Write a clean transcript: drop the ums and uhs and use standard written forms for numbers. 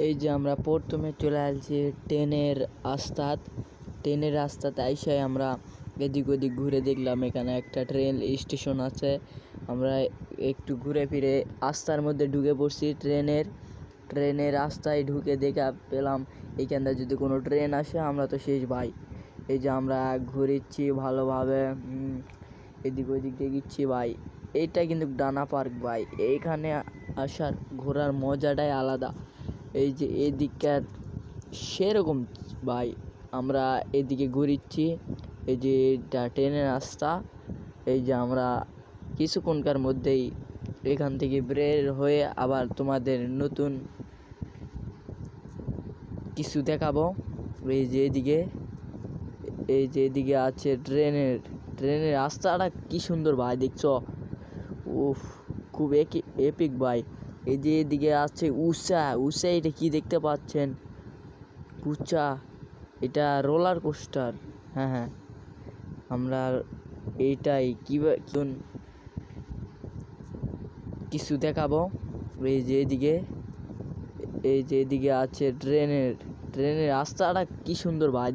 এই যে আমরা প্রথমে চলে আসছি ট্রেনের রাস্তাতে আইসাই আমরা এদিক ওদিক ঘুরে দেখলাম এখানে একটা ট্রেন স্টেশন আছে। আমরা একটু ঘুরে ফিরে রাস্তার মধ্যে ঢুকে পড়ছি। ট্রেনের রাস্তায় ঢুকে দেখা পেলাম এইখানটা যদি কোনো ট্রেন আসে আমরা তো শেষ ভাই। এই যে আমরা ঘুরেছি ভালোভাবে, এদিক ওদিক দেখিচ্ছি ভাই। এইটা কিন্তু ডানা পার্ক ভাই, এইখানে আসার ঘোরার মজাটাই আলাদা। এই যে এদিককার সেরকম ভাই, আমরা এদিকে ঘুরিচ্ছি। এই যে এটা ট্রেনের রাস্তা। এই যে আমরা কিছুক্ষণকার মধ্যেই এখান থেকে বের হয়ে আবার তোমাদের নতুন কিছু দেখাবো। এই যে এদিকে আছে ট্রেনের রাস্তাটা কি সুন্দর ভাই, দেখছো? উফ, খুব এপিক ভাই। এই যে এদিকে আছে উষা, এটা কি দেখতে পাচ্ছেন? উষা, এটা রোলার কোস্টার। হ্যাঁ, আমরা এইটাই কিছু দেখাবো। এই যে এদিকে আছে ট্রেনের রাস্তাটা কি সুন্দর ভাই।